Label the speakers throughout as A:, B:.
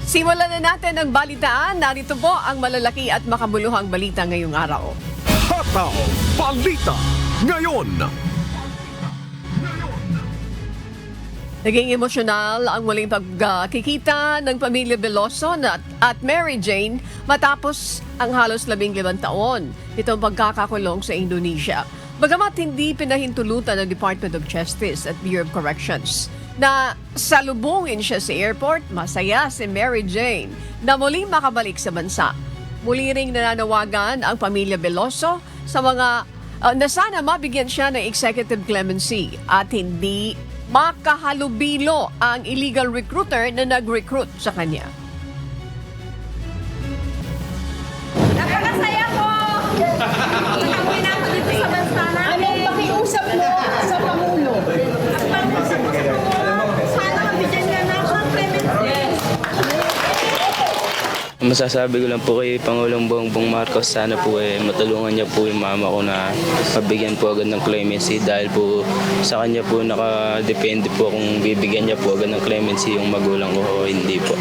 A: Simulan na natin ang balitaan. Narito po ang malalaki at makabuluhang balita ngayong araw.
B: Hataw Balita ngayon.
A: Naging emosyonal ang muling pagkikita ng pamilya Veloso at Mary Jane matapos ang halos 15 taon itong pagkakakulong sa Indonesia. Bagamat hindi pinahintulutan ng Department of Justice at Bureau of Corrections na salubungin siya sa airport, masaya si Mary Jane na muling makabalik sa bansa. Muli ring nananawagan ang pamilya Veloso sa mga na sana mabigyan siya ng executive clemency at hindi makahalubilo ang illegal recruiter na nag-recruit sa kanya.
C: Napakasaya ko! Nakauwi na ako dito sa bansa namin.
D: Anong pakiusap mo sa Pangulo?
C: Ang pag-usap ko sa Pangulo, sana mabigyan niya na ako ng clemency.
E: Masasabi ko lang po kay Pangulong Bongbong Marcos, sana po matulungan niya po yung mama ko na mabigyan po agad ng clemency dahil po sa kanya po nakadepende po kung bibigyan niya po agad ng clemency yung magulang ko o hindi po.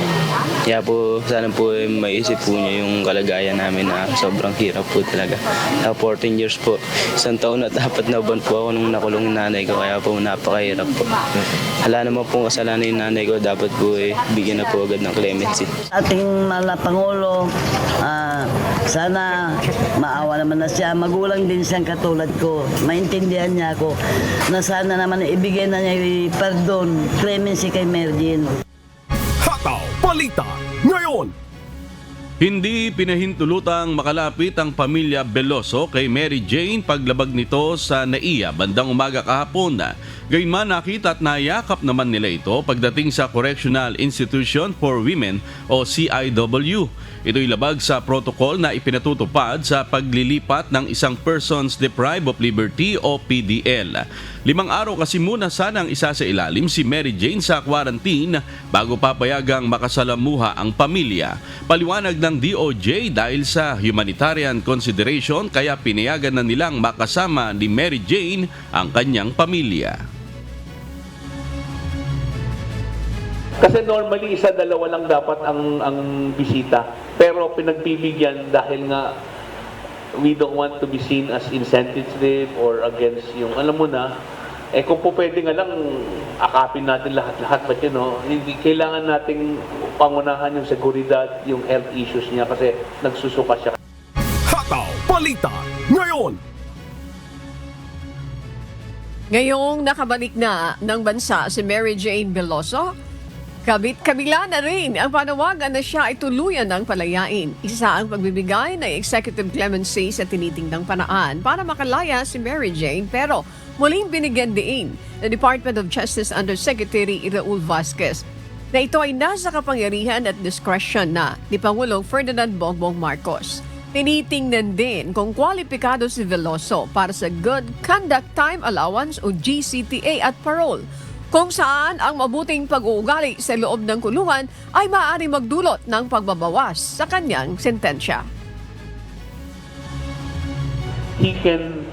E: Kaya po sana po maisip po niya yung kalagayan namin na sobrang hirap po talaga. 14 years po, 1 taon at 4 na buwan po ako nung nakulong yung nanay ko, kaya po napakahirap po. Hala naman po kasalanan yung nanay ko, dapat po bigyan na po agad ng clemency.
D: Ating Pangulo, sana maawa naman na siya. Magulang din siyang katulad ko. Maintindihan niya ako na sana naman ibigay na niya yung pardon, clemency kay Mergin.
B: Hataw Balita ngayon.
F: Hindi pinahintulutang makalapit ang pamilya Veloso kay Mary Jane paglabag nito sa NAIA bandang umaga kahapon. Gayunman nakita at nayakap naman nila ito pagdating sa Correctional Institution for Women o CIW. Ito'y labag sa protocol na ipinatutupad sa paglilipat ng isang Persons Deprived of Liberty o PDL. 5 araw kasi muna sanang isa sa ilalim si Mary Jane sa quarantine bago papayagang makasalamuha ang pamilya. Paliwanag ng DOJ dahil sa humanitarian consideration kaya pinayagan na nilang makasama ni Mary Jane ang kanyang pamilya.
G: Kasi normally isa-dalawa lang dapat ang bisita. Pero pinagbibigyan dahil nga we don't want to be seen as insensitive or against yung alam mo na, kung po pwede nga lang akapin natin lahat-lahat, but hindi kailangan nating pangunahan yung seguridad, yung health issues niya kasi nagsusuka siya.
B: Hataw Balita ngayon.
A: Ngayong nakabalik na ng bansa si Mary Jane Veloso, kabila na rin ang panawagan na siya ay tuluyan ng palayain. Isa ang pagbibigay ng executive clemency sa tinitingdang paraan para makalaya si Mary Jane, pero muling binigyan din ng Department of Justice Undersecretary Raul Vasquez na ito ay nasa kapangyarihan at discretion na ni Pangulong Ferdinand Bongbong Marcos. Tinitingnan din kung kwalipikado si Veloso para sa Good Conduct Time Allowance o GCTA at parole, kung saan ang mabuting pag-uugali sa loob ng kulungan ay maaari magdulot ng pagbabawas sa kanyang sentensya.
G: He can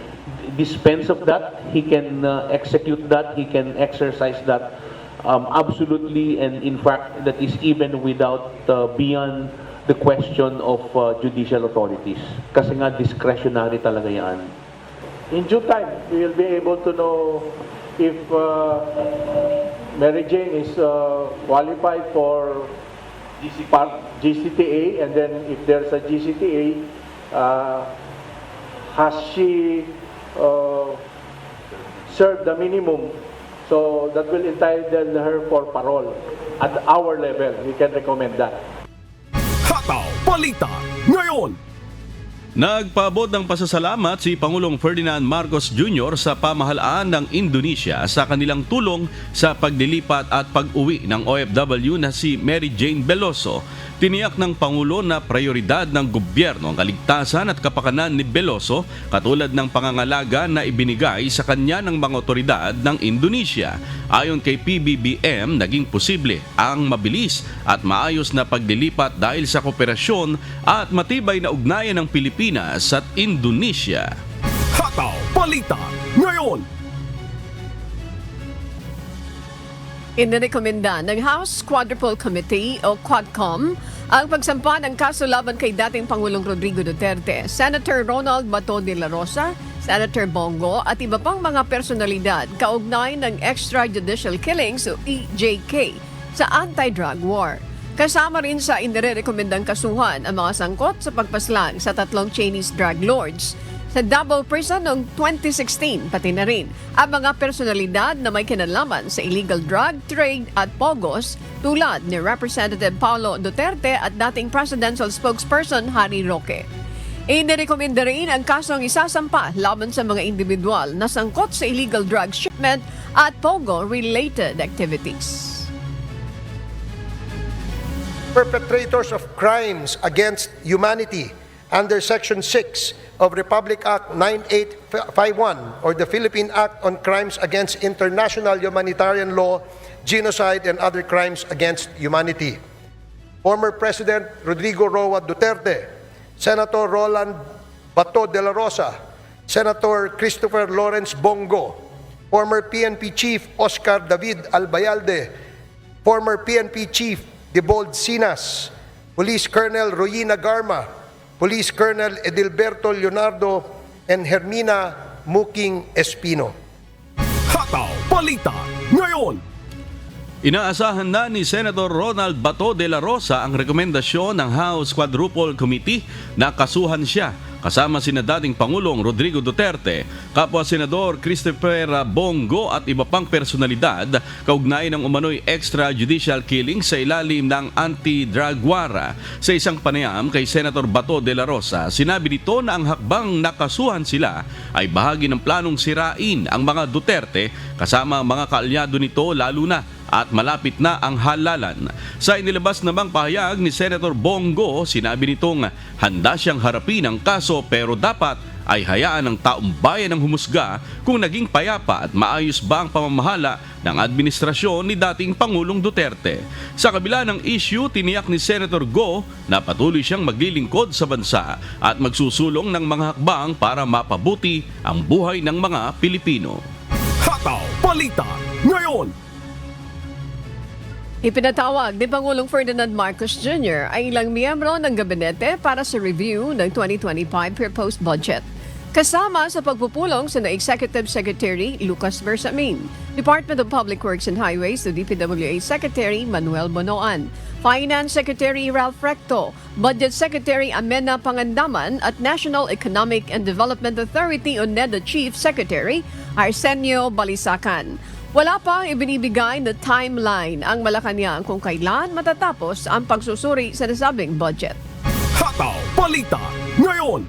G: dispense of that, he can execute that, he can exercise that absolutely, and in fact that is even without beyond the question of judicial authorities. Kasi nga discretionary talaga yan.
H: In due time, we will be able to know if Mary Jane is qualified for GCTA, and then if there's a GCTA, has she served the minimum? So that will entitle her for parole. At our level, we can recommend that.
B: Hataw Balita ngayon.
F: Nagpaabot ng pasasalamat si Pangulong Ferdinand Marcos Jr. sa pamahalaan ng Indonesia sa kanilang tulong sa paglilipat at pag-uwi ng OFW na si Mary Jane Veloso. Tiniyak ng Pangulo na prioridad ng gobyerno ang kaligtasan at kapakanan ni Veloso katulad ng pangangalaga na ibinigay sa kanya ng mga otoridad ng Indonesia. Ayon kay PBBM, naging posible ang mabilis at maayos na paglilipat dahil sa kooperasyon at matibay na ugnayan ng Pilipinas at Indonesia.
B: Hataw Balita ngayon.
A: Inirekomenda ng House Quadruple Committee o QUADCOM ang pagsampa ng kaso laban kay dating Pangulong Rodrigo Duterte, Senator Ronald Bato de la Rosa, Senator Bongo at iba pang mga personalidad kaugnay ng extrajudicial killings o EJK sa anti-drug war. Kasama rin sa inirekomendang kasuhan ang mga sangkot sa pagpaslang sa 3 Chinese drug lords sa Davao Prison noong 2016, pati na rin ang mga personalidad na may kinalaman sa illegal drug trade at pogos tulad ni Representative Paulo Duterte at dating presidential spokesperson Harry Roque. Inirekomenda rin ang kasong isasampa laban sa mga individual na sangkot sa illegal drug shipment at pogo-related activities.
I: Perpetrators of crimes against humanity under Section 6 of Republic Act 9851 or the Philippine Act on Crimes Against International Humanitarian Law, Genocide and Other Crimes Against Humanity. Former President Rodrigo Roa Duterte, Senator Roland Bato de la Rosa, Senator Christopher Lawrence Bongo, former PNP Chief Oscar David Albayalde, former PNP Chief Debold Sinas, Police Colonel Royina Garma, Police Colonel Edilberto Leonardo and Hermina Muking Espino.
B: Hataw Balita ngayon.
F: Inaasahan na ni Senator Ronald Bato de la Rosa ang rekomendasyon ng House Quadruple Committee na kasuhan siya kasama sina dating Pangulong Rodrigo Duterte, kapwa Senador Christopher Bongo at iba pang personalidad kaugnay ng umano'y extrajudicial killing sa ilalim ng anti-drug war. Sa isang panayam kay Senator Bato de la Rosa, sinabi nito na ang hakbang nakasuhan sila ay bahagi ng planong sirain ang mga Duterte kasama ang mga kaalyado nito lalo na at malapit na ang halalan. Sa inilabas namang pahayag ni Senator Bongo, sinabi nitong handa siyang harapin ang kaso pero dapat ay hayaan ng taong bayan ang humusga kung naging payapa at maayos ba ang pamamahala ng administrasyon ni dating Pangulong Duterte. Sa kabila ng issue, tiniyak ni Senator Go na patuloy siyang maglilingkod sa bansa at magsusulong ng mga hakbang para mapabuti ang buhay ng mga Pilipino.
B: Hataw Balita ngayon.
A: Ipinatawag ni Pangulong Ferdinand Marcos Jr. ang ilang miyembro ng gabinete para sa review ng 2025 proposed budget. Kasama sa pagpupulong sa Executive Secretary Lucas Bersamin, Department of Public Works and Highways to DPWA Secretary Manuel Bonoan, Finance Secretary Ralph Recto, Budget Secretary Amena Pangandaman at National Economic and Development Authority o NEDA Chief Secretary Arsenio Balisacan. Wala pa ibinibigay na timeline ang Malacanang kung kailan matatapos ang pagsusuri sa nasabing budget.
B: Hataw Balita ngayon.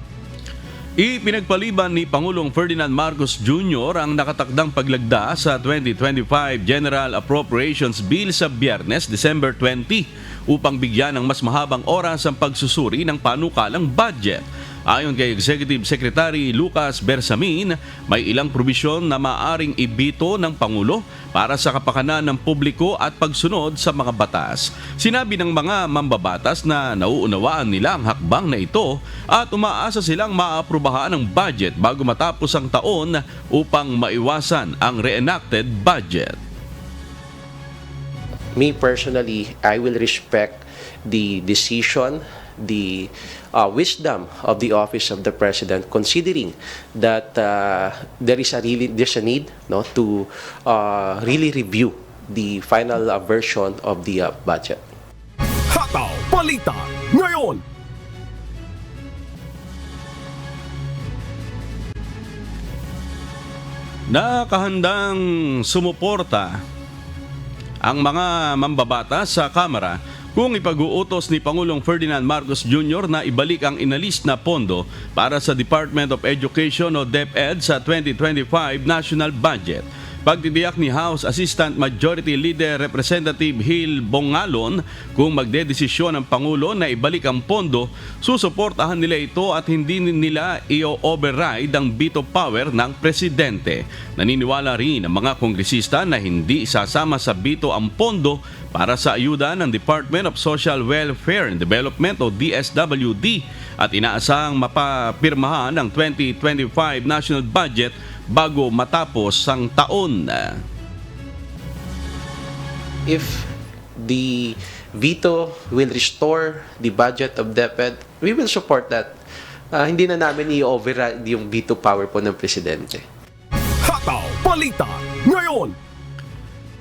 F: Ipinagpaliban ni Pangulong Ferdinand Marcos Jr. ang nakatakdang paglagda sa 2025 General Appropriations Bill sa Biyernes, December 20 upang bigyan ng mas mahabang oras ang pagsusuri ng panukalang budget. Ayon kay Executive Secretary Lucas Bersamin, may ilang probisyon na maaring ibito ng Pangulo para sa kapakanan ng publiko at pagsunod sa mga batas. Sinabi ng mga mambabatas na nauunawaan nila ang hakbang na ito at umaasa silang maaprubahan ang budget bago matapos ang taon upang maiwasan ang reenacted budget.
J: Me personally, I will respect the decision, the wisdom of the office of the president, considering that there's a need to really review the final version of the budget.
B: Hataw Balita ngayon.
F: Nakahandang sumuporta ang mga mambabatas sa Kamara kung ipag-uutos ni Pangulong Ferdinand Marcos Jr. na ibalik ang inalis na pondo para sa Department of Education o DepEd sa 2025 national budget. Pagtitiyak ni House Assistant Majority Leader Representative Hil Bongalon kung magdedesisyon ang Pangulo na ibalik ang pondo, susuportahan nila ito at hindi nila i-override ang veto power ng Presidente. Naniniwala rin ang mga kongresista na hindi isasama sa veto ang pondo para sa ayuda ng Department of Social Welfare and Development o DSWD at inaasahang mapapirmahan ang 2025 national budget bago matapos ang taon.
J: if the veto will restore the budget of DepEd, we will support that. Hindi na namin i-override yung veto power po ng Presidente.
B: Hataw Balita ngayon.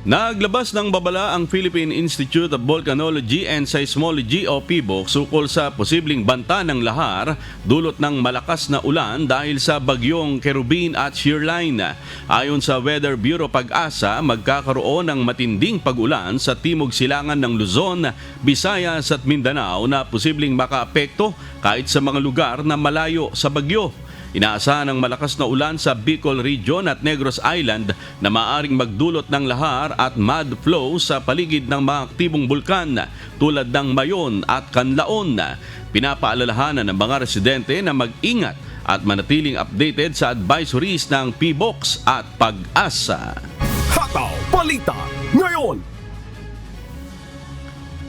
F: Naglabas ng babala ang Philippine Institute of Volcanology and Seismology o PBOC ukol sa posibleng banta ng lahar dulot ng malakas na ulan dahil sa bagyong Kerubin at Shearline. Ayon sa Weather Bureau Pag-asa, magkakaroon ng matinding pag-ulan sa timog silangan ng Luzon, Visayas at Mindanao na posibleng makaapekto kahit sa mga lugar na malayo sa bagyo. Inaasahan ng malakas na ulan sa Bicol Region at Negros Island na maaaring magdulot ng lahar at mud flow sa paligid ng mga aktibong bulkan tulad ng Mayon at Canlaon. Pinapaalalahanan ng mga residente na mag-ingat at manatiling updated sa advisories ng PBOC at Pag-asa.
B: Hataw Balita ngayon.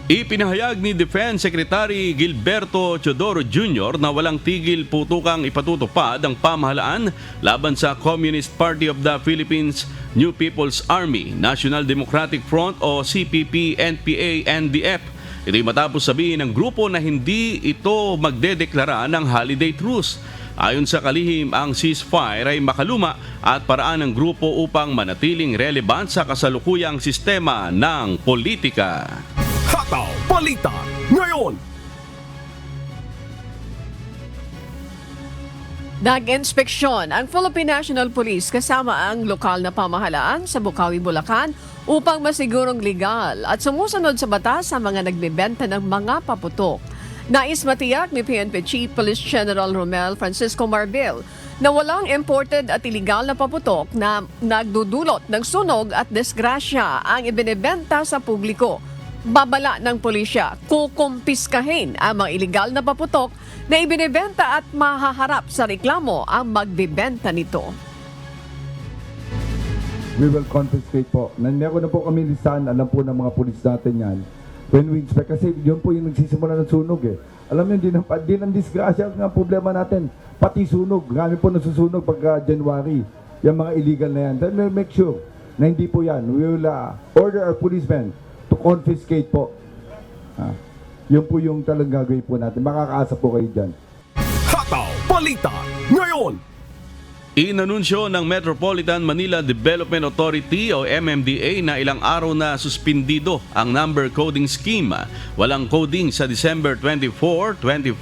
F: Ipinahayag ni Defense Secretary Gilberto Teodoro Jr. na walang tigil putukang ipatutupad ang pamahalaan laban sa Communist Party of the Philippines, New People's Army, National Democratic Front o CPP, NPA, NDF. Ito'y matapos sabihin ng grupo na hindi ito magdedeklara ng holiday truce. Ayon sa kalihim, ang ceasefire ay makaluma at paraan ng grupo upang manatiling relevant sa kasalukuyang sistema ng politika.
B: Hataw Balita ngayon.
A: Nag-inspeksyon ang Philippine National Police kasama ang lokal na pamahalaan sa Bukawi, Bulacan upang masigurong legal at sumusunod sa batas sa mga nagbebenta ng mga paputok. Nais matiyak ni PNP Chief Police General Romel Francisco Marbil na walang imported at illegal na paputok na nagdudulot ng sunog at disgrasya ang ibinebenta sa publiko. Babala ng pulisya, kukumpiskahin ang mga illegal na paputok na ibinebenta at mahaharap sa reklamo ang magbebenta nito.
K: We will confiscate po. Meron na po kami listahan, alam po ng mga pulis natin yan. When we inspect, kasi yun po yung nagsisimula ng sunog eh. Alam niyo, di ng disgrasya ang problema natin. Pati sunog, kami po nasusunog pagka January. Yung mga illegal na yan. Then we'll make sure na hindi po yan. We will order our policemen to confiscate po. Yun po yung talagang gagawin po natin. Makakaasa po kayo dyan.
B: Hataw Balita ngayon.
F: Inanunsyo ng Metropolitan Manila Development Authority o MMDA na ilang araw na suspindido ang number coding scheme. Walang coding sa December 24, 25,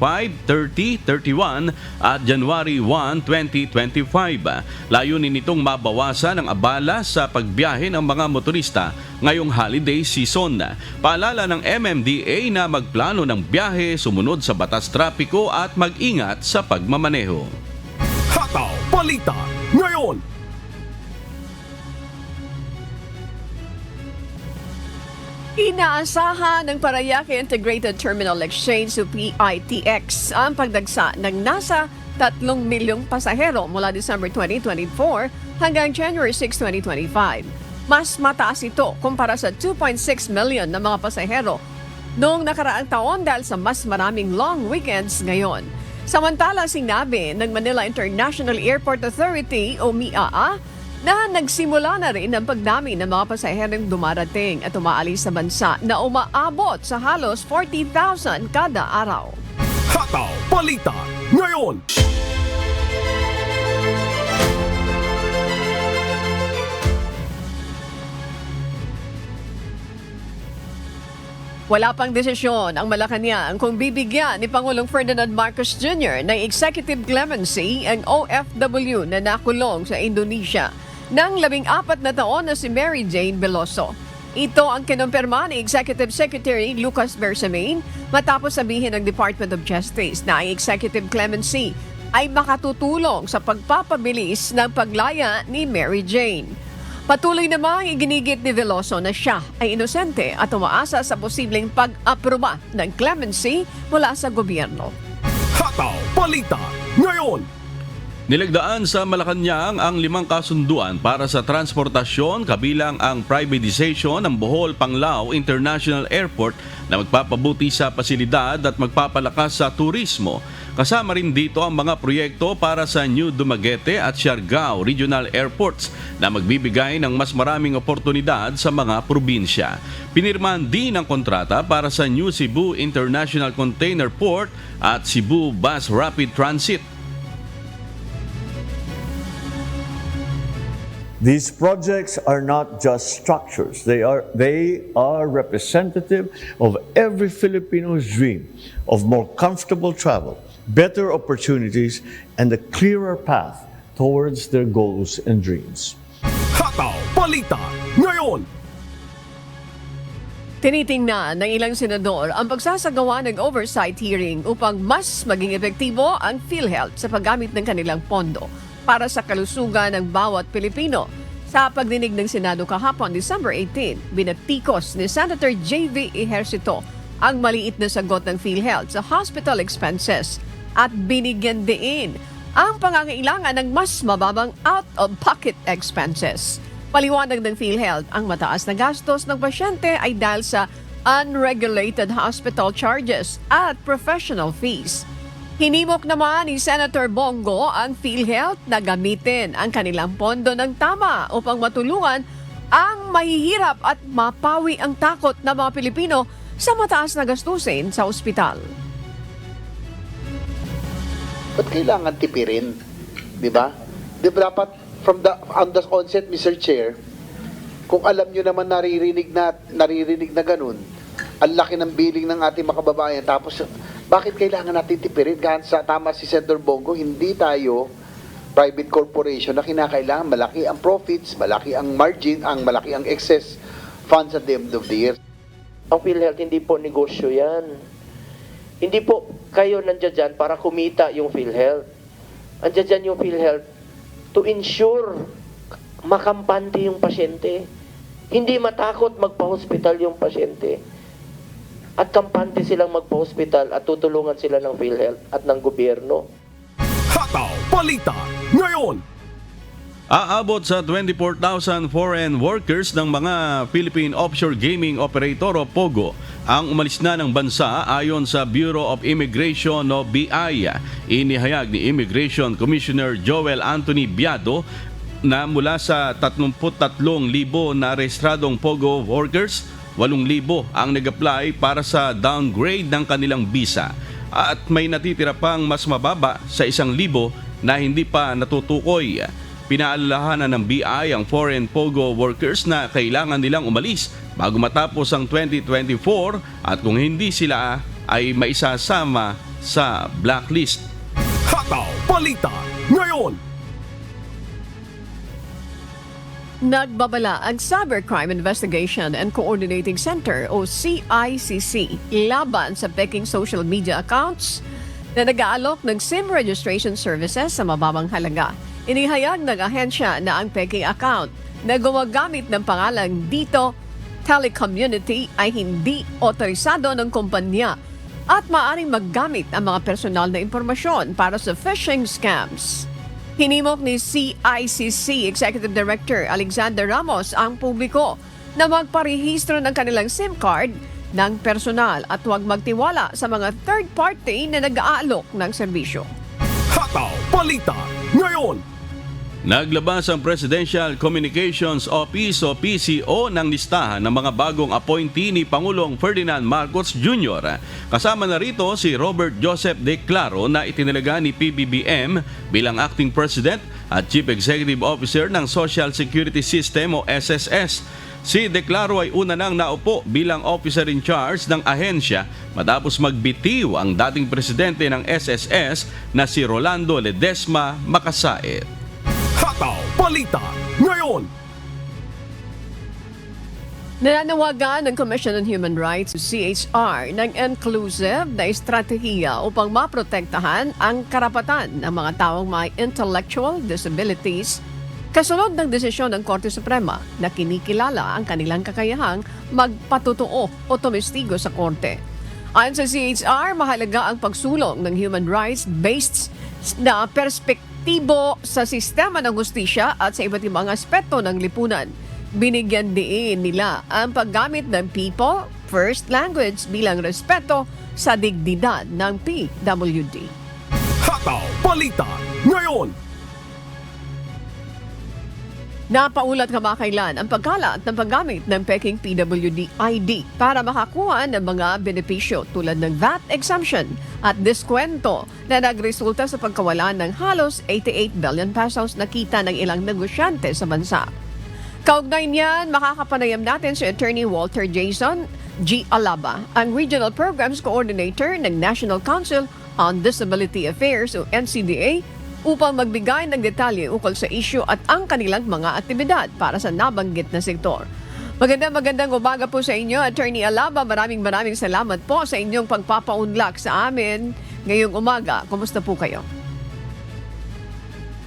F: 30, 31 at January 1, 2025. Layunin nitong mabawasan ang abala sa pagbiyahe ng mga motorista ngayong holiday season. Paalala ng MMDA na magplano ng biyahe, sumunod sa batas trapiko at mag-ingat sa pagmamaneho.
B: Hataw Balita ngayon.
A: Inaasahan ng Parayaque Integrated Terminal Exchange o PITX ang pagdagsa ng nasa 3 milyong pasahero mula December 2024 hanggang January 6, 2025. Mas mataas ito kumpara sa 2.6 million na mga pasahero noong nakaraang taon dahil sa mas maraming long weekends ngayon. Samantala, sinabi ng Manila International Airport Authority o MIAA na nagsimula na rin ang pagdami ng mga pasaherong dumarating at umaalis sa bansa na umaabot sa halos 40,000 kada araw.
B: Hataw Balita ngayon.
A: Wala pang desisyon ang Malacanang kung bibigyan ni Pangulong Ferdinand Marcos Jr. ng executive clemency ang OFW na nakulong sa Indonesia ng 14 na taon na si Mary Jane Veloso. Ito ang kinumpirma ni Executive Secretary Lucas Bersamin matapos sabihin ng Department of Justice na ang executive clemency ay makatutulong sa pagpapabilis ng paglaya ni Mary Jane. Patuloy namang iginigit ni Veloso na siya ay inosente at umaasa sa posibleng pag-aproba ng clemency mula sa gobyerno.
B: Hataw Balita ngayon. Inanunsyo ng Department of Justice na ang executive clemency ay makatutulong sa pagpapabilis ng paglaya ni Mary Jane. Patuloy namang iginigit ni Veloso na siya ay inosente at umaasa sa posibleng pag-aproba ng clemency mula sa gobyerno.
F: Nilagdaan sa Malacanang ang 5 kasunduan para sa transportasyon kabilang ang privatization ng Bohol Panglao International Airport na magpapabuti sa pasilidad at magpapalakas sa turismo. Kasama rin dito ang mga proyekto para sa New Dumaguete at Siargao Regional Airports na magbibigay ng mas maraming oportunidad sa mga probinsya. Pinirmahan din ang kontrata para sa New Cebu International Container Port at Cebu Bus Rapid Transit.
L: These projects are not just structures. They are representative of every Filipino's dream of more comfortable travel, better opportunities, and a clearer path towards their goals and dreams.
B: Hataw Balita ngayon.
A: Tinitingnan ng ilang senador ang pagsasagawa ng oversight hearing upang mas maging epektibo ang PhilHealth sa paggamit ng kanilang pondo para sa kalusugan ng bawat Pilipino. Sa pagdinig ng Senado kahapon, December 18, binatikos ni Senator J.V. Ejercito ang maliit na sagot ng PhilHealth sa hospital expenses at binigyan diin ang pangangailangan ng mas mababang out-of-pocket expenses. Paliwanag ng PhilHealth, ang mataas na gastos ng pasyente ay dahil sa unregulated hospital charges at professional fees. Hinimok naman ni Senator Bongo ang PhilHealth na gamitin ang kanilang pondo ng tama upang matulungan ang mahihirap at mapawi ang takot ng mga Pilipino sa mataas na gastusin sa ospital.
M: Ba't kailangan tipirin? Di ba? Di ba dapat from the onset, Mr. Chair, kung alam nyo naman naririnig na ganun, ang laki ng billing ng ating mga kababayan, tapos bakit kailangan natin tipirin? Sa tama si Senator Bongo, hindi tayo private corporation na kinakailangan malaki ang profits, malaki ang margin, malaki ang excess funds at the end of the year.
N: Ang PhilHealth, hindi po negosyo yan. Hindi po kayo nandiyan dyan para kumita yung PhilHealth. Nandiyan dyan yung PhilHealth to ensure makampante yung pasyente. Hindi matakot magpa-hospital yung pasyente. At kampante silang magpa-hospital at tutulungan sila ng PhilHealth at ng gobyerno.
B: Hataw Balita ngayon.
F: Aabot sa 24,000 foreign workers ng mga Philippine Offshore Gaming Operator o POGO ang umalis na ng bansa ayon sa Bureau of Immigration o BI. Inihayag ni Immigration Commissioner Joel Anthony Biado na mula sa 33,000 na rehistradong POGO workers, 8,000 ang nag-apply para sa downgrade ng kanilang visa at may natitira pang mas mababa sa 1,000 na hindi pa natutukoy. Pinaalalahanan ng BI ang foreign POGO workers na kailangan nilang umalis bago matapos ang 2024 at kung hindi sila ay maisasama sa blacklist.
B: Hataw Balita ngayon.
A: Nagbabala ang Cybercrime Investigation and Coordinating Center o CICC laban sa peking social media accounts na nag-aalok ng SIM registration services sa mababang halaga. Inihayag ng ahensya na ang peking account na gumagamit ng pangalang Dito Telecommunity ay hindi otorisado ng kumpanya at maaaring maggamit ang mga personal na impormasyon para sa phishing scams. Hinimok ni CICC Executive Director Alexander Ramos ang publiko na magparehistro ng kanilang SIM card ng personal at huwag magtiwala sa mga third party na nag-aalok ng serbisyo.
B: Hataw Balita ngayon.
F: Naglabas ang Presidential Communications Office o PCO ng listahan ng mga bagong appointee ni Pangulong Ferdinand Marcos Jr. Kasama na rito si Robert Joseph De Claro na itinalaga ni PBBM bilang Acting President at Chief Executive Officer ng Social Security System o SSS. Si De Claro ay una nang naupo bilang officer in charge ng ahensya matapos magbitiw ang dating presidente ng SSS na si Rolando Ledesma Makasait.
B: Hataw Balita ngayon.
A: Nananawagan ng Commission on Human Rights CHR ng inclusive na estratehiya upang maprotektahan ang karapatan ng mga taong may intellectual disabilities kasunod ng desisyon ng Korte Suprema na kinikilala ang kanilang kakayahang magpatotoo o tumestigo sa Korte. Ayon sa CHR, mahalaga ang pagsulong ng human rights-based na perspektiba epektibo sa sistema ng hustisya at sa iba't ibang aspeto ng lipunan. Binigyan din nila ang paggamit ng people first language bilang respeto sa dignidad ng PWD.
B: Hataw Balita ngayon.
A: Napaulat kamakailan ang pagkalat ng paggamit ng peking PWD ID para makakuha ng mga benepisyo tulad ng VAT exemption at diskwento na nagresulta sa pagkawala ng halos 88 billion pesos na kita ng ilang negosyante sa bansa. Kaugnay niyan, makakapanayam natin si Attorney Walter Jason G. Alaba, ang Regional Programs Coordinator ng National Council on Disability Affairs o NCDA, upang magbigay ng detalye ukol sa issue at ang kanilang mga aktibidad para sa nabanggit na sektor. Magandang umaga po sa inyo, Attorney Alaba. Maraming salamat po sa inyong pagpapaunlak sa amin ngayong umaga. Kumusta po kayo?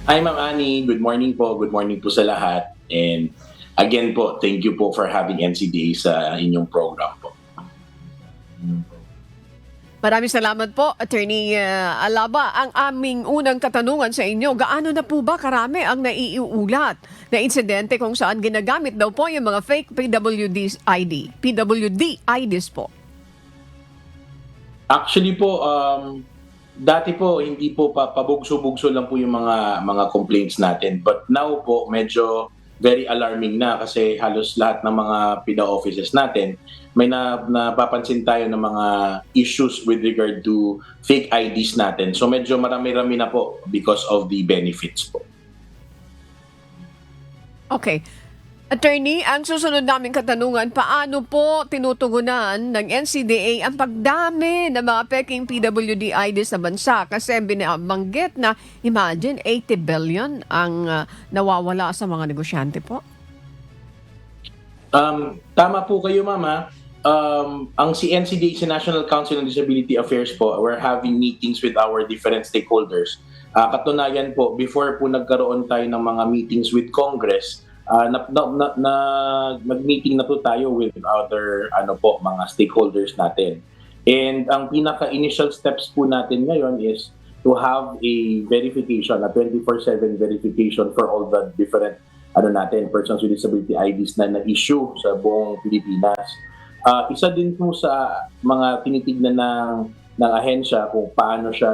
O: Hi Ma'am Annie, good morning po. Good morning po sa lahat. And again po, thank you po for having NCDA sa inyong program po.
A: Maraming salamat po, Attorney Alaba. Ang aming unang katanungan sa inyo, gaano na po ba karami ang naiuulat na insidente kung saan ginagamit daw po yung mga fake PWD IDs po?
O: Actually po, dati po hindi po pabugso-bugso lang po yung mga complaints natin. But now po, medyo very alarming na kasi halos lahat ng mga PIDA offices natin may napapansin tayo ng mga issues with regard to fake IDs natin. So medyo marami-rami na po because of the benefits po.
A: Okay. Attorney, ang susunod naming katanungan, paano po tinutugunan ng NCDA ang pagdami ng mga peking PWD IDs sa bansa? Kasi binabanggit na, imagine, 80 billion ang nawawala sa mga negosyante po.
O: Tama po kayo, Mama. Ang si NCDA, si National Council on Disability Affairs po, we're having meetings with our different stakeholders. Katunayan po, before po nagkaroon tayo ng mga meetings with Congress, nag-meeting na po tayo with other mga stakeholders natin. And ang pinaka-initial steps po natin ngayon is to have a verification, a 24/7 verification for all the different persons with disability IDs na na-issue sa buong Pilipinas. Isa din po sa mga tinitignan ng ahensya kung paano siya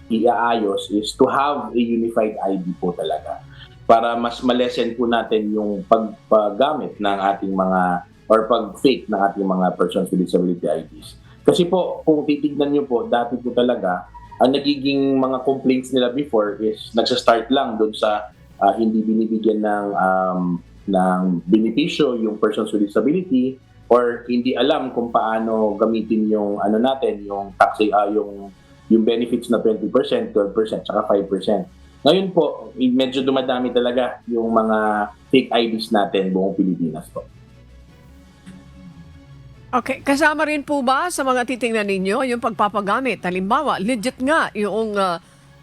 O: iaayos is to have a unified ID po talaga para mas malesen po natin yung paggamit ng ating mga or pag-fake ng ating mga persons with disability IDs. Kasi po, kung titignan nyo po, dati po talaga, ang nagiging mga complaints nila before is nagsa-start lang doon sa hindi binibigyan ng benepisyo yung persons with disability or hindi alam kung paano gamitin yung yung tax yung benefits na 20%, 12%, saka 5%. Ngayon po, medyo dumadami talaga yung mga fake IDs natin buong Pilipinas po.
A: Okay, kasama rin po ba sa mga titingnan ninyo yung pagpapagamit? Halimbawa, legit nga yung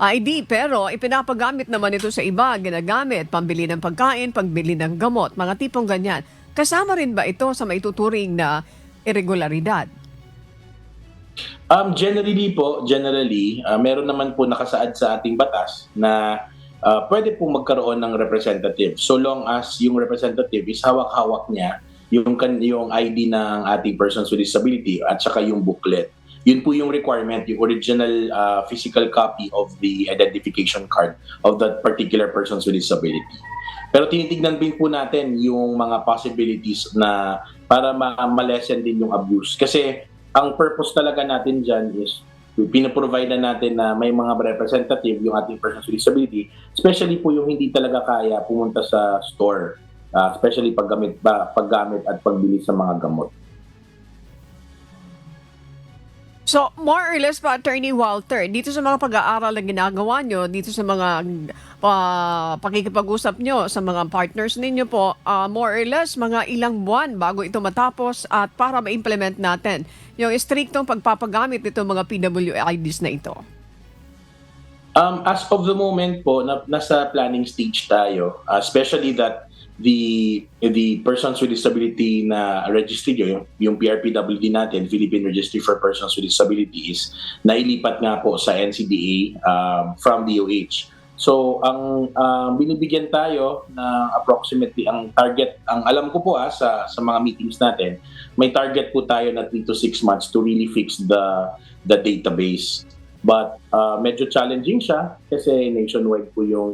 A: ID pero ipinapagamit naman ito sa iba, ginagamit, pambili ng pagkain, pagbili ng gamot, mga tipong ganyan. Kasama rin ba ito sa maituturing na irregularidad?
O: Generally, meron naman po nakasaad sa ating batas na pwede po magkaroon ng representative so long as yung representative is hawak-hawak niya yung ID ng ating persons with disability at saka yung booklet. Yun po yung requirement, yung original physical copy of the identification card of that particular persons with disability. Pero tinitignan din po natin yung mga possibilities na para ma-lessen din yung abuse. Kasi ang purpose talaga natin dyan is pinaprovide na natin na may mga representative yung ating persons with disability, especially po yung hindi talaga kaya pumunta sa store, especially paggamit at pagbili sa mga gamot.
A: So, more or less pa, Attorney Walter, dito sa mga pag-aaral na ginagawa nyo, dito sa mga pakikipag-usap nyo sa mga partners ninyo po, more or less mga ilang buwan bago ito matapos at para ma-implement natin yung striktong pagpapagamit nitong mga PWIDs na ito?
O: As of the moment po, nasa planning stage tayo, especially that the persons with disability na registry yung PRPWD natin, Philippine Registry for Persons with Disabilities, nailipat nga po sa NCDA from DOH. So ang binibigyan tayo ng approximately ang target, ang alam ko po sa mga meetings natin, may target po tayo na 3 to 6 months to really fix the database. But medyo challenging siya kasi nationwide po yung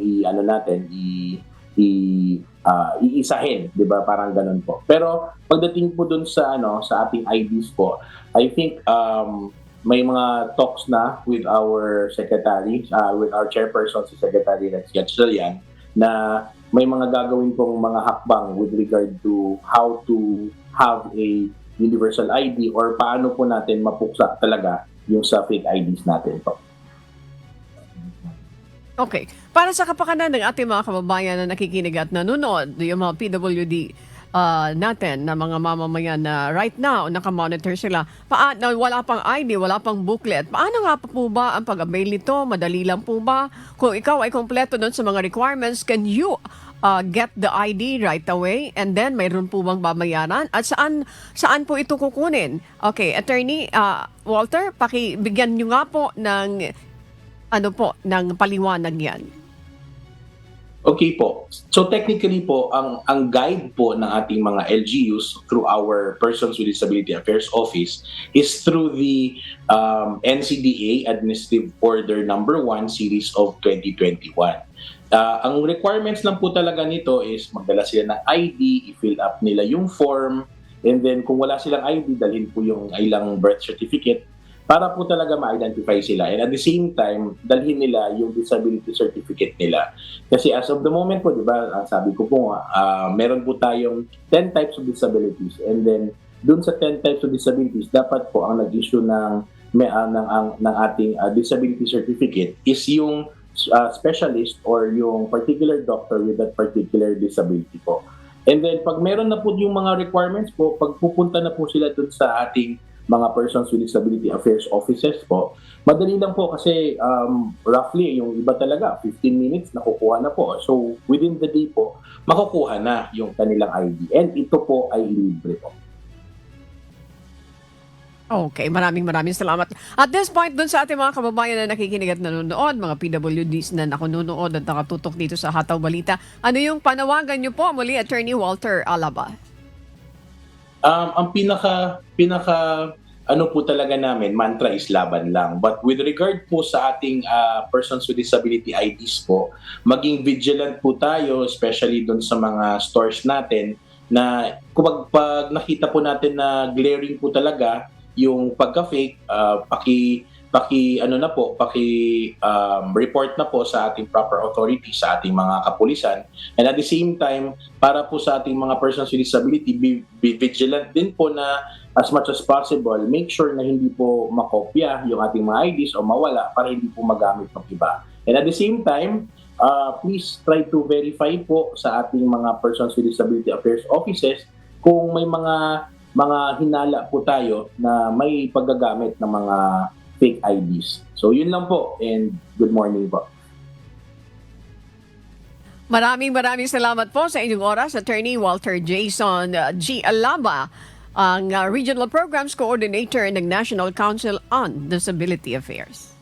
O: iisahin, 'di ba? Parang ganun po. Pero pagdating po dun sa sa ating IDs po, I think may mga talks na with our secretary, with our chairperson, si Secretary Rex Gatchalian, na may mga gagawin pong mga hakbang with regard to how to have a universal ID or paano po natin mapuksa talaga yung sa fake IDs natin po.
A: Okay. Para sa kapakanan ng ating mga kababayan na nakikinig at nanonood, yung mga PWD natin na mga mamamayan na right now nakamonitor sila, wala pang ID, wala pang booklet, paano nga po ba ang pag-avail nito? Madali lang po ba? Kung ikaw ay kompleto doon sa mga requirements, can you get the ID right away? And then mayroon po bang babayaran? At saan po ito kukunin? Okay, Attorney Walter, pakibigyan nyo nga po ng ng paliwanag yan.
O: Okay po. So technically po, ang guide po ng ating mga LGUs through our Persons with Disability Affairs Office is through the NCDA Administrative Order Number 1 Series of 2021. Ang requirements lang po talaga nito is magdala sila ng ID, i-fill up nila yung form, and then kung wala silang ID, dalhin po yung ilang birth certificate para po talaga ma-identify sila. And at the same time, dalhin nila yung disability certificate nila. Kasi as of the moment po, di ba, sabi ko po, meron po tayong 10 types of disabilities. And then, dun sa 10 types of disabilities, dapat po ang nag-issue ng ating disability certificate is yung specialist or yung particular doctor with that particular disability po. And then, pag meron na po yung mga requirements po, pag pupunta na po sila dun sa ating mga Persons with Disability Affairs Offices po, madali lang po kasi roughly yung iba talaga 15 minutes nakukuha na po. So within the day po makukuha na yung kanilang ID, and ito po ay libre po.
A: Okay, maraming salamat. At this point, dun sa ating mga kababayan na nakikinig at nanonood, mga PWDs na nakununood at nakatutok dito sa Hataw Balita, ano yung panawagan nyo po muli, Attorney Walter Alaba?
O: Ang pinaka po talaga namin, mantra is laban lang. But with regard po sa ating Persons with Disability IDs po, maging vigilant po tayo, especially doon sa mga stores natin, na pag nakita po natin na glaring po talaga yung pagka-fake, report na po sa ating proper authority, sa ating mga kapulisan. And at the same time, para po sa ating mga persons with disability, be vigilant din po na as much as possible, make sure na hindi po makopya yung ating mga IDs o mawala para hindi po magamit ng iba. And at the same time, please try to verify po sa ating mga Persons with Disability Affairs Offices kung may mga hinala po tayo na may paggagamit ng mga fake IDs. So yun lang po, and good morning po.
A: Maraming salamat po sa inyong oras, Attorney Walter Jason G. Alaba, ang Regional Programs Coordinator ng National Council on Disability Affairs.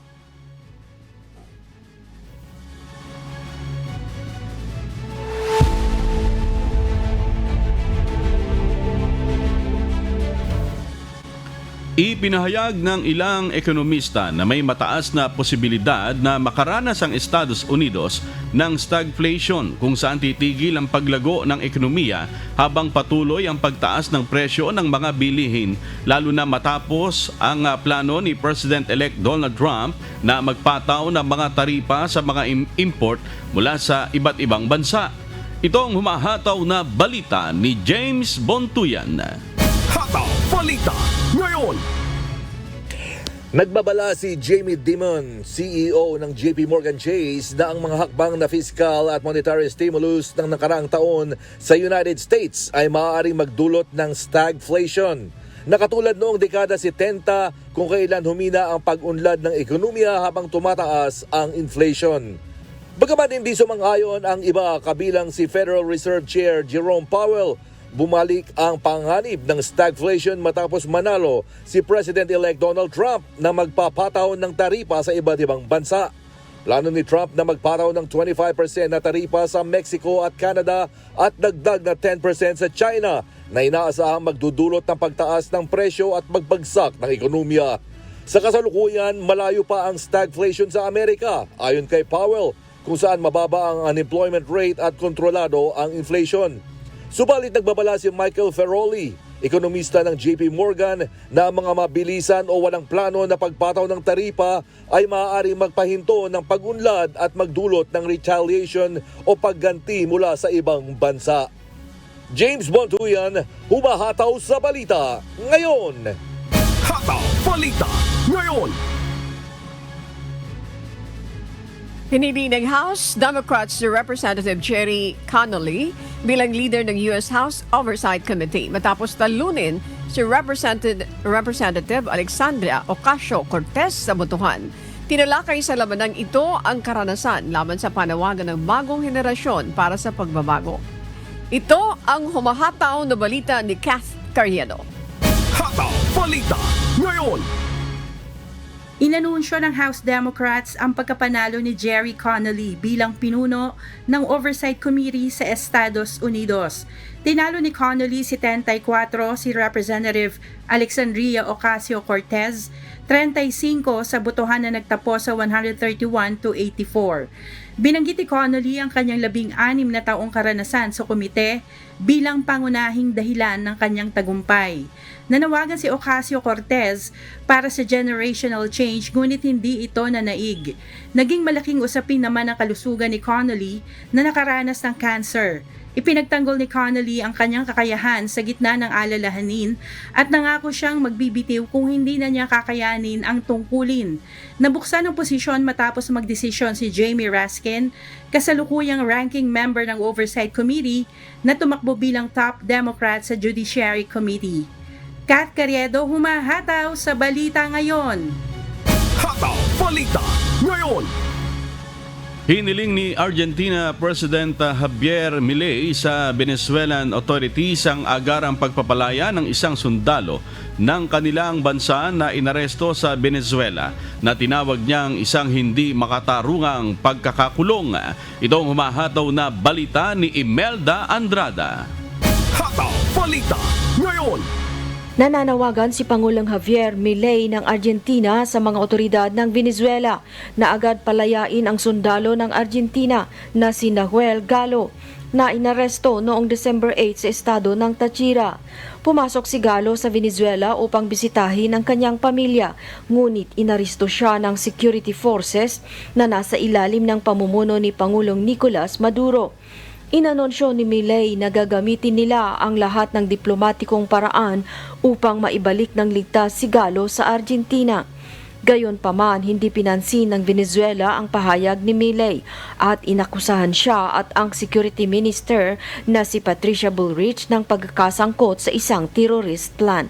F: Ipinahayag ng ilang ekonomista na may mataas na posibilidad na makaranas ang Estados Unidos ng stagflation, kung saan titigil ang paglago ng ekonomiya habang patuloy ang pagtaas ng presyo ng mga bilihin, lalo na matapos ang plano ni President-elect Donald Trump na magpataw ng mga taripa sa mga import mula sa iba't ibang bansa. Ito ang humahataw na balita ni James Bontuyan.
B: Hataw Balita ngayon.
P: Nagbabala si Jamie Dimon, CEO ng JP Morgan Chase, na ang mga hakbang na fiscal at monetary stimulus ng nakaraang taon sa United States ay maaaring magdulot ng stagflation. Nakatulad noong dekada 70 kung kailan humina ang pag-unlad ng ekonomiya habang tumataas ang inflation. Bagaman hindi sumang-ayon ang iba, kabilang si Federal Reserve Chair Jerome Powell, bumalik ang panganib ng stagflation matapos manalo si President-elect Donald Trump na magpapataw ng taripa sa iba't ibang bansa. Plano ni Trump na magparaw ng 25% na taripa sa Mexico at Canada at dagdag na 10% sa China na inaasahang magdudulot ng pagtaas ng presyo at magbagsak ng ekonomiya. Sa kasalukuyan, malayo pa ang stagflation sa Amerika ayon kay Powell, kung saan mababa ang unemployment rate at kontrolado ang inflation. Subalit nagbabala si Michael Ferroli, ekonomista ng JP Morgan, na mga mabilisan o walang plano na pagpataw ng taripa ay maaaring magpahinto ng pag-unlad at magdulot ng retaliation o pagganti mula sa ibang bansa. James Bontuyan, humahataw sa balita ngayon.
B: Hataw Balita ngayon.
A: Pinili ng House Democrats si Representative Jerry Connolly bilang leader ng U.S. House Oversight Committee matapos talunin si Representative Alexandria Ocasio-Cortez sa botohan. Tinalakay sa lamanang ito ang karanasan laban sa panawagan ng bagong henerasyon para sa pagbabago. Ito ang humahataw na balita ni Kath Carriedo.
B: Hataw Balita ngayon.
C: Inanunsyo ng House Democrats ang pagkapanalo ni Jerry Connolly bilang pinuno ng Oversight Committee sa Estados Unidos. Tinalo ni Connolly si 34 si Representative Alexandria Ocasio-Cortez, 35 sa botohan na nagtapos sa 131-84. Binanggit ni Connolly ang kanyang 16 na taong karanasan sa komite bilang pangunahing dahilan ng kanyang tagumpay. Nanawagan si Ocasio-Cortez para sa generational change ngunit hindi ito nanaig. Naging malaking usapin naman ang kalusugan ni Connolly na nakaranas ng cancer. Ipinagtanggol ni Connolly ang kanyang kakayahan sa gitna ng alalahanin at nangako siyang magbibitiw kung hindi na niya kakayanin ang tungkulin. Nabuksan ang posisyon matapos magdesisyon si Jamie Raskin, kasalukuyang ranking member ng Oversight Committee na tumakbo bilang top Democrat sa Judiciary Committee. Kath Carriedo, humahataw sa balita ngayon.
B: Hataw Balita ngayon.
F: Hiniling ni Argentina President Javier Milei sa Venezuelan authorities ang agarang pagpapalaya ng isang sundalo ng kanilang bansa na inaresto sa Venezuela na tinawag niyang isang hindi makatarungang pagkakakulong. Ito ang humahataw na balita ni Imelda Andrada.
B: Hataw Balita ngayon.
Q: Nananawagan si Pangulong Javier Milei ng Argentina sa mga otoridad ng Venezuela na agad palayain ang sundalo ng Argentina na si Nahuel Galo na inaresto noong December 8 sa estado ng Táchira. Pumasok si Galo sa Venezuela upang bisitahin ang kanyang pamilya, ngunit inaresto siya ng security forces na nasa ilalim ng pamumuno ni Pangulong Nicolas Maduro. Inanunsyo ni Milei na gagamitin nila ang lahat ng diplomatikong paraan upang maibalik ng ligtas si Galo sa Argentina. Gayunpaman, hindi pinansin ng Venezuela ang pahayag ni Milei at inakusahan siya at ang security minister na si Patricia Bullrich ng pagkakasangkot sa isang terrorist plan.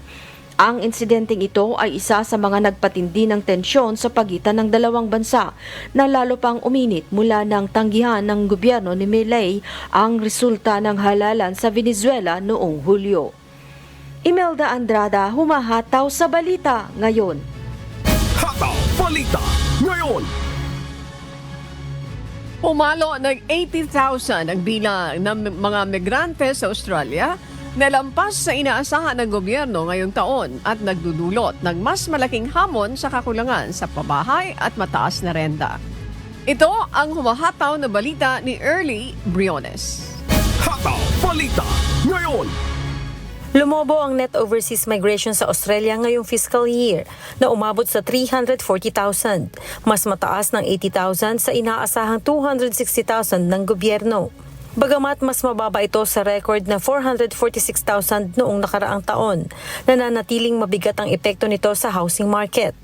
Q: Ang insidenteng ito ay isa sa mga nagpatindi ng tensyon sa pagitan ng dalawang bansa na lalo pang uminit mula ng tanggihan ng gobyerno ni Milei ang resulta ng halalan sa Venezuela noong Hulyo. Imelda Andrada, humahataw sa balita ngayon.
B: Hataw Balita ngayon.
A: Pumalo ng 80,000 ang bilang ng mga migrante sa Australia na lampas sa inaasahan ng gobyerno ngayong taon at nagdudulot ng mas malaking hamon sa kakulangan sa pabahay at mataas na renta. Ito ang humahataw na balita ni Early Briones.
B: Hataw Balita ngayon.
R: Lumobo ang net overseas migration sa Australia ngayong fiscal year na umabot sa 340,000, mas mataas ng 80,000 sa inaasahang 260,000 ng gobyerno. Bagamat mas mababa ito sa record na 446,000 noong nakaraang taon, nananatiling mabigat ang epekto nito sa housing market.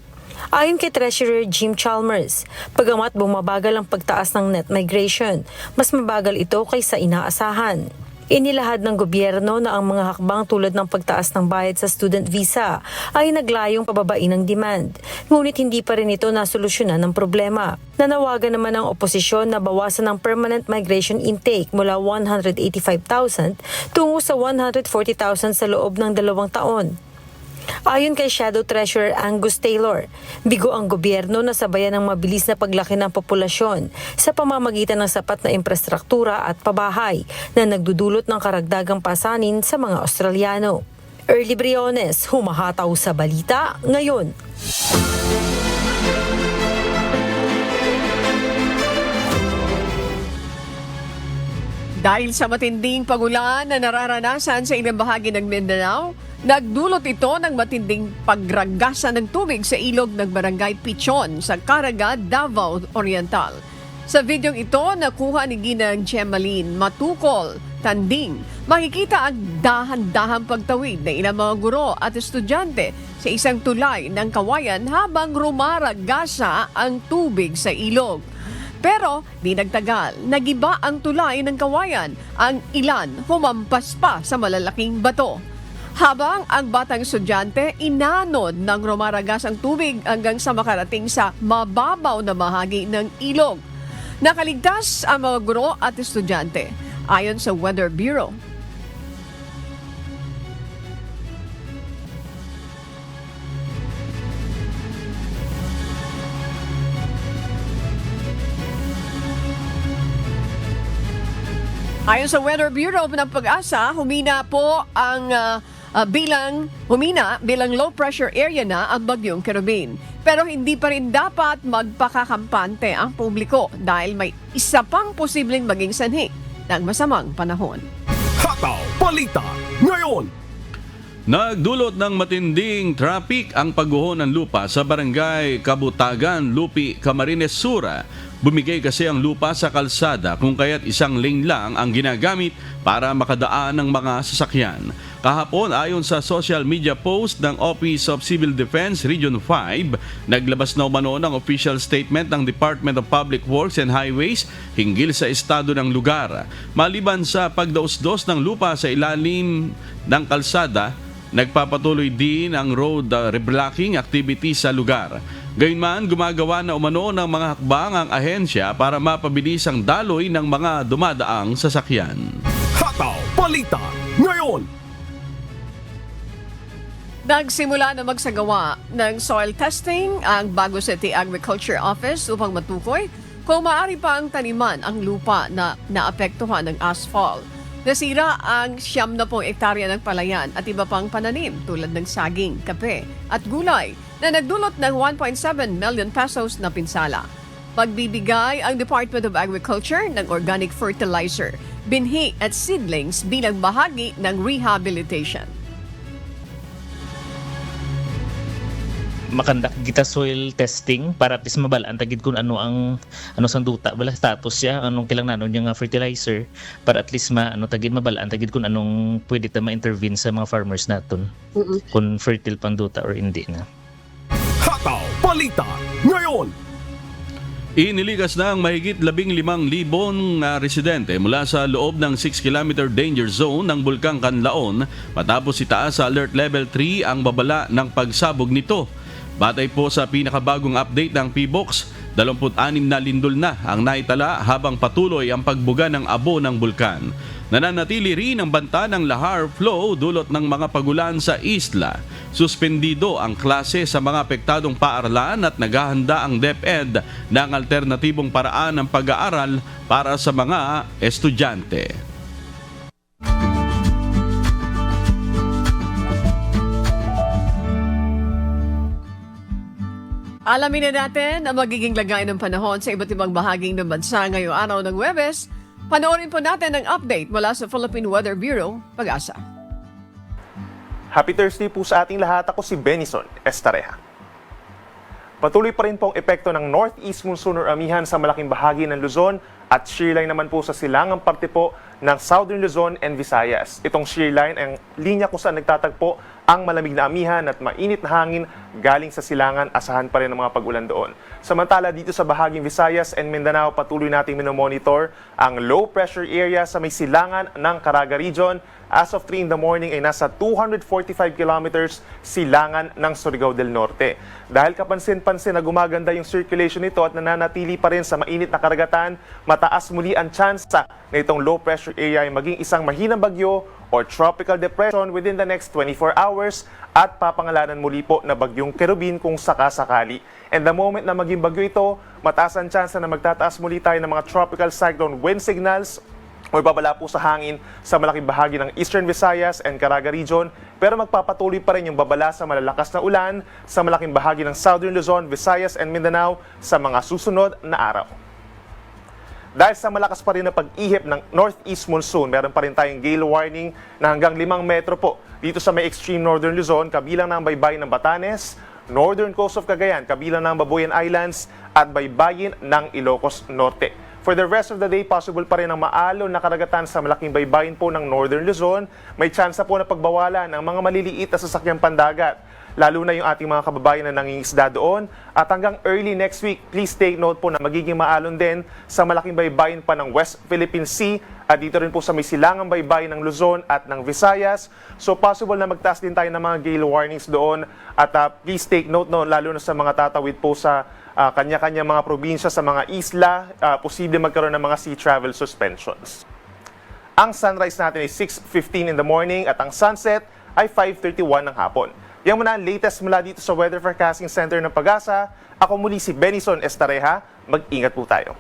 R: Ayon kay Treasurer Jim Chalmers, bagamat bumabagal ang pagtaas ng net migration, mas mabagal ito kaysa inaasahan. Inilahad ng gobyerno na ang mga hakbang tulad ng pagtaas ng bayad sa student visa ay naglayong pababain ng demand. Ngunit hindi pa rin ito nasolusyonan ng problema. Nanawagan naman ang oposisyon na bawasan ang permanent migration intake mula 185,000 tungo sa 140,000 sa loob ng 2 taon. Ayon kay Shadow Treasurer Angus Taylor, bigo ang gobyerno na sabayan ng mabilis na paglaki ng populasyon sa pamamagitan ng sapat na infrastruktura at pabahay na nagdudulot ng karagdagang pasanin sa mga Australiano. Early Briones, humahataw sa balita ngayon.
A: Dahil sa matinding pagulan na nararanasan sa ilang bahagi ng Mindanao, nagdulot ito ng matinding pagragasa ng tubig sa ilog ng Barangay Pichon sa Caraga, Davao Oriental. Sa videong ito, nakuha ni Ginang Gemaline Matukol, Tanding, makikita ang dahan-dahang pagtawid ng ilang mga guro at estudyante sa isang tulay ng kawayan habang rumaragasa ang tubig sa ilog. Pero di nagtagal, nagiba ang tulay ng kawayan, ang ilan humampas pa sa malalaking bato. Habang ang batang estudyante inanod ng rumaragas ang tubig hanggang sa makarating sa mababaw na bahagi ng ilog. Nakaligtas ang mga guro at estudyante, ayon sa Weather Bureau. Ayon sa Weather Bureau ng Pag-asa, humina bilang low pressure area na ang bagyong Kerubin. Pero hindi pa rin dapat magpakakampante ang publiko dahil may isa pang posibleng maging sanhi ng masamang panahon.
B: Hataw Balita ngayon.
F: Nagdulot ng matinding traffic ang pagguho ng lupa sa barangay Kabutagan, Lupi, Camarines Sur. Bumigay kasi ang lupa sa kalsada kung kaya't isang lane lang ang ginagamit para makadaan ng mga sasakyan. Kahapon, ayon sa social media post ng Office of Civil Defense Region 5, naglabas na umano ng official statement ng Department of Public Works and Highways hinggil sa estado ng lugar. Maliban sa pagdaos-dos ng lupa sa ilalim ng kalsada, nagpapatuloy din ang road reblocking activity sa lugar. Gayunman, gumagawa na umano ng mga hakbang ang ahensya para mapabilis ang daloy ng mga dumadaang sasakyan.
B: Hataw Balita ngayon.
A: Nagsimula na magsagawa ng soil testing ang Bago City Agriculture Office upang matukoy kung maaari pa ang taniman ang lupa na naapektuhan ng asphalt. Nasira ang 70 ektarya ng palayan at iba pang pananim tulad ng saging, kape at gulay na nagdulot ng 1.7 million pesos na pinsala. Pagbibigay ang Department of Agriculture ng organic fertilizer, binhi at seedlings bilang bahagi ng rehabilitation.
S: Makandak kita soil testing para at least mabalaan tagid kung ano sang duta bala status siya, anong kailangan nanon yung fertilizer para at least tagid mabalaan tagid kung anong pwede ta ma-intervene sa mga farmers naton. Kung fertile pang duta or hindi na.
B: Hataw Balita ngayon.
F: Iniligas na ang mahigit 15,000 residente mula sa loob ng 6-kilometer danger zone ng Bulkang Kanlaon matapos itaas sa Alert Level 3 ang babala ng pagsabog nito. Batay po sa pinakabagong update ng PBOX, 26 na lindol na ang naitala habang patuloy ang pagbuga ng abo ng bulkan. Nananatili rin ang banta ng lahar flow dulot ng mga pagulan sa isla. Suspendido ang klase sa mga apektadong paaralan at naghahanda ang DepEd ng alternatibong paraan ng pag-aaral para sa mga estudyante.
A: Alamin na natin ang magiging lagay ng panahon sa iba't ibang bahaging ng bansa ngayong araw ng Huwebes. Panoorin po natin ang update mula sa Philippine Weather Bureau, Pag-asa.
T: Happy Thursday po sa ating lahat. Ako si Benison Estareja. Patuloy pa rin po ang epekto ng northeast monsoon or amihan sa malaking bahagi ng Luzon at shearline naman po sa silangang parte po ng Southern Luzon and Visayas. Itong shearline ang linya kung saan nagtatagpo ang malamig na amihan at mainit na hangin galing sa silangan, asahan pa rin ang mga pag-ulan doon. Samantala dito sa bahaging Visayas and Mindanao, patuloy nating minomonitor ang low pressure area sa may silangan ng Caraga Region. As of 3 in the morning ay nasa 245 kilometers silangan ng Surigao del Norte. Dahil kapansin-pansin na gumaganda yung circulation nito at nananatili pa rin sa mainit na karagatan, mataas muli ang tsansa na itong low pressure area ay maging isang mahinang bagyo or tropical depression within the next 24 hours at papangalanan muli po na bagyong Kerubin kung sakasakali. And the moment na maging bagyo ito, mataas ang chance na magtataas muli tayo ng mga tropical cyclone wind signals o babala po sa hangin sa malaking bahagi ng Eastern Visayas and Caraga region, pero magpapatuloy pa rin yung babala sa malalakas na ulan sa malaking bahagi ng Southern Luzon, Visayas and Mindanao sa mga susunod na araw. Dahil sa malakas pa rin na pag-ihip ng northeast monsoon, meron pa rin tayong gale warning na hanggang 5 metro po dito sa may extreme northern Luzon, kabilang ng baybayin ng Batanes, northern coast of Cagayan, kabilang ng Babuyan Islands at baybayin ng Ilocos Norte. For the rest of the day, possible pa rin ang maalon na karagatan sa malaking baybayin po ng Northern Luzon. May tsansa po na pagbawalan ng mga maliliit na sasakyang pandagat, lalo na yung ating mga kababayan na nangingisda doon. At hanggang early next week, please take note po na magiging maalon din sa malaking baybayin pa ng West Philippine Sea at dito rin po sa may silangang baybayin ng Luzon at ng Visayas. So possible na magtaas din tayo ng mga gale warnings doon at please take note no, lalo na sa mga tatawid po sa kanya-kanya mga probinsya sa mga isla, posible magkaroon ng mga sea travel suspensions. Ang sunrise natin ay 6:15 in the morning at ang sunset ay 5:31 ng hapon. Yan muna ang latest mula dito sa Weather Forecasting Center ng Pag-asa. Ako muli si Benison Estareja. Mag-ingat po tayo.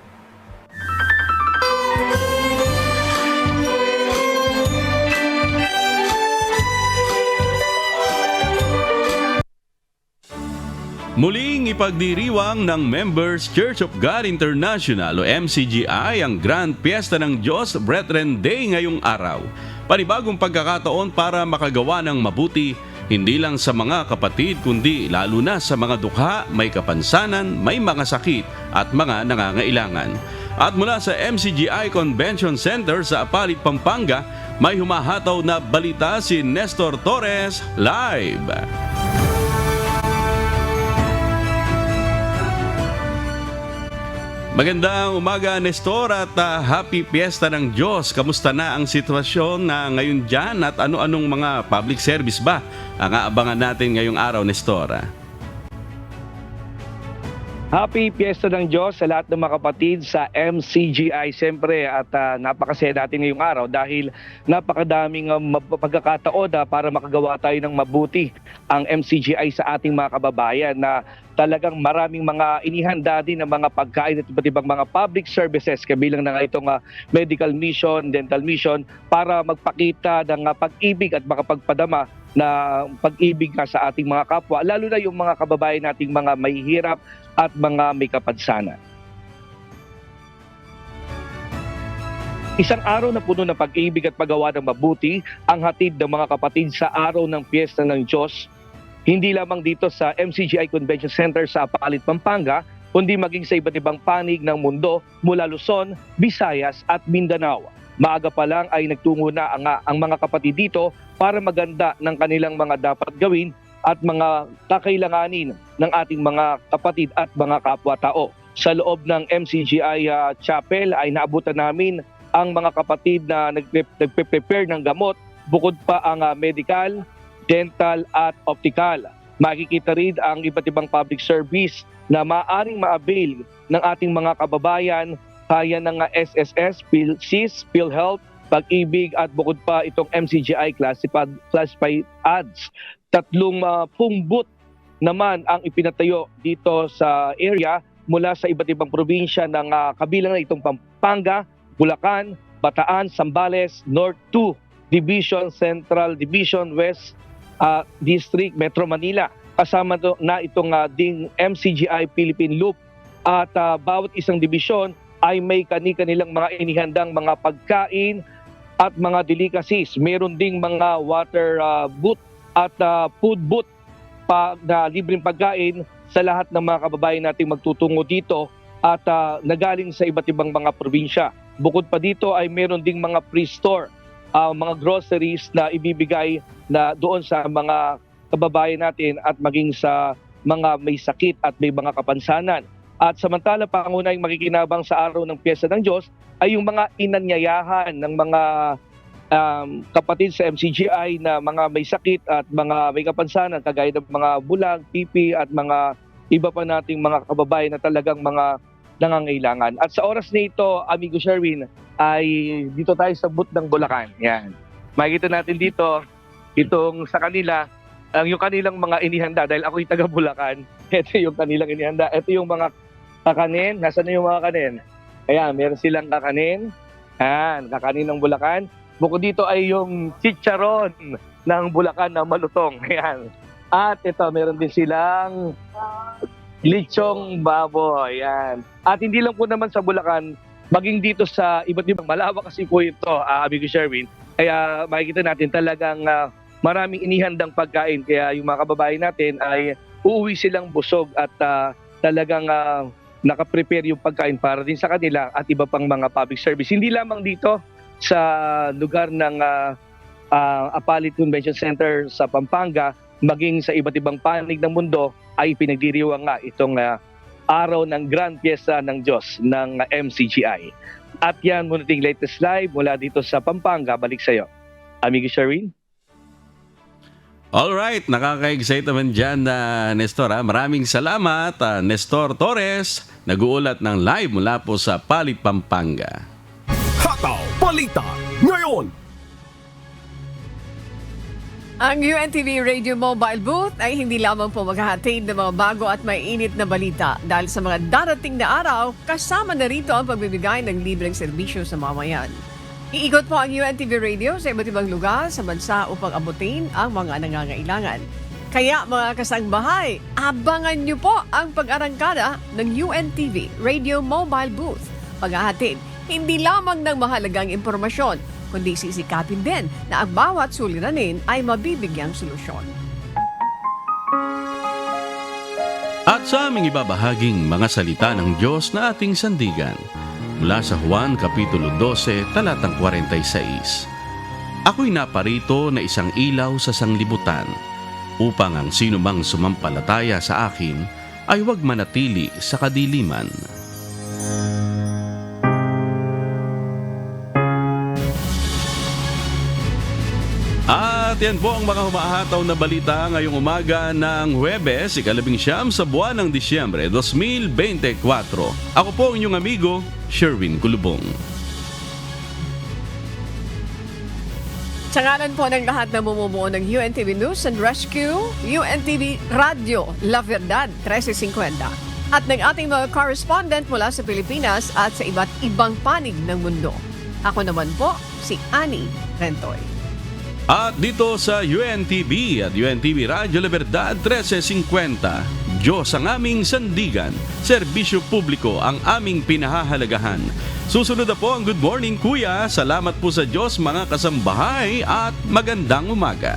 F: Muling ipagdiriwang ng Members Church of God International o MCGI ang Grand Fiesta ng Diyos Brethren Day ngayong araw. Panibagong pagkakataon para makagawa ng mabuti hindi lang sa mga kapatid kundi lalo na sa mga dukha, may kapansanan, may mga sakit at mga nangangailangan. At mula sa MCGI Convention Center sa Apalit, Pampanga, may humahataw na balita si Nestor Torres live. Magandang umaga, Nestor, at happy Fiesta ng Diyos. Kamusta na ang sitwasyon na ngayon dyan at ano-anong mga public service ba ang aabangan natin ngayong araw, Nestor?
U: Happy Fiesta ng Diyos sa lahat ng mga kapatid sa MCGI siyempre at napakasaya natin ngayong araw dahil napakadaming pagkakataon para makagawa tayo ng mabuti ang MCGI sa ating mga kababayan na talagang maraming mga inihanda din ng mga pagkain at iba't ibang mga public services kabilang na nga itong medical mission, dental mission para magpakita ng pag-ibig at makapagpadama na pag-ibig sa ating mga kapwa, lalo na yung mga kababayan nating mga mahihirap at mga may kapansanan. Isang araw na puno ng pag-ibig at paggawa ng mabuti ang hatid ng mga kapatid sa araw ng Fiesta ng Diyos, hindi lamang dito sa MCGI Convention Center sa Apalit, Pampanga, kundi maging sa iba't ibang panig ng mundo mula Luzon, Visayas at Mindanao. Maaga pa lang ay nagtungo na ang mga kapatid dito para maganda ng kanilang mga dapat gawin at mga kakailanganin ng ating mga kapatid at mga kapwa-tao. Sa loob ng MCGI Chapel ay naabutan namin ang mga kapatid na nagpe-prepare ng gamot, bukod pa ang medical, dental at optical. Makikita rin ang iba't ibang public service na maaaring ma-avail ng ating mga kababayan kaya ng SSS, PhilSys, PhilHealth, Pag-ibig at bukod pa itong MCGI classified ads. 3 pungbut naman ang ipinatayo dito sa area mula sa iba't ibang probinsya ng kabilang na itong Pampanga, Bulacan, Bataan, Zambales, North 2 Division, Central Division, West District, Metro Manila. Kasama na itong ding MCGI Philippine Loop at bawat isang dibisyon ay may kani-kanilang mga inihandang mga pagkain at mga delicacies. Meron ding mga water booth at food booth na libreng pagkain sa lahat ng mga kababayan nating magtutungo dito at nagaling sa iba't ibang mga probinsya. Bukod pa dito ay meron ding mga pre-store, mga groceries na ibibigay na doon sa mga kababayan natin at maging sa mga may sakit at may mga kapansanan. At samantala, pangunahing makikinabang sa araw ng Fiesta ng Diyos ay yung mga inanyayahan ng mga kapatid sa MCGI na mga may sakit at mga may kapansanan kagaya ng mga bulag, pipi at mga iba pa nating mga kababayan na talagang mga nangangailangan. At sa oras na ito, Amigo Sherwin, ay dito tayo sa booth ng Bulacan. Yan. makikita natin dito, itong sa kanila, yung kanilang mga inihanda, dahil ako'y taga Bulacan, ito yung kanilang inihanda. Ito yung mga kakanin. Nasaan na yung mga kanin? Ayan, meron silang kakanin. Kakanin ng Bulacan. Bukod dito ay yung chicharon ng Bulacan na malutong. Ayan. At ito, meron din silang lechong baboy. Ayan. At hindi lang po naman sa Bulacan, maging dito sa iba't ibang malawak kasi po ito, amigo Sherwin. Kaya makikita natin talagang maraming inihandang pagkain. Kaya yung mga kababayan natin ay uuwi silang busog at talagang nakaprepare yung pagkain para din sa kanila at iba pang mga public service. Hindi lamang dito sa lugar ng Apalit Convention Center sa Pampanga, maging sa iba't ibang panig ng mundo ay pinagdiriwang nga itong araw ng Grand Fiesta ng Diyos ng MCGI. At yan muna ting latest live mula dito sa Pampanga. Balik sa iyo, amigo Sherwin.
F: Alright, nakaka-excite naman dyan na Nestor. Maraming salamat, Nestor Torres, nag-uulat ng live mula po sa Palit, Pampanga.
B: Hataw Balita ngayon.
A: Ang UNTV Radio Mobile Booth ay hindi lamang po maghahatid ng mga bago at mainit na balita dahil sa mga darating na araw, kasama na rito ang pagbibigay ng libreng serbisyo sa mamayan. Iikot po ang UNTV Radio sa iba't ibang lugar sa bansa upang abutin ang mga nangangailangan. Kaya mga kasangbahay, abangan niyo po ang pag-arangkada ng UNTV Radio Mobile Booth. Paghahatid, hindi lamang ng mahalagang impormasyon, kundi sisikapin din na ang bawat suliranin ay mabibigyang solusyon.
F: At sa aming ibabahaging mga salita ng Diyos na ating sandigan, mula sa Juan Kapitulo 12, talatang 46. Ako'y naparito na isang ilaw sa sanglibutan, upang ang sino mang sumampalataya sa akin ay huwag manatili sa kadiliman. At yan po ang mga humahataw na balita ngayong umaga ng Huwebes, 19 sa buwan ng Disyembre 2024. Ako po ang inyong amigo, Sherwin Kulubong.
A: Sa ngalan po ng lahat na bumubuo ng UNTV News and Rescue, UNTV Radio La Verdad 1350 at ng ating mga correspondent mula sa Pilipinas at sa iba't ibang panig ng mundo. Ako naman po si Annie Rentoy.
F: At dito sa UNTV at UNTV Radio La Verdad 1350, Diyos ang aming sandigan, serbisyo publiko ang aming pinahahalagahan. Susunod na po ang Good Morning Kuya. Salamat po sa Diyos mga kasambahay at magandang umaga.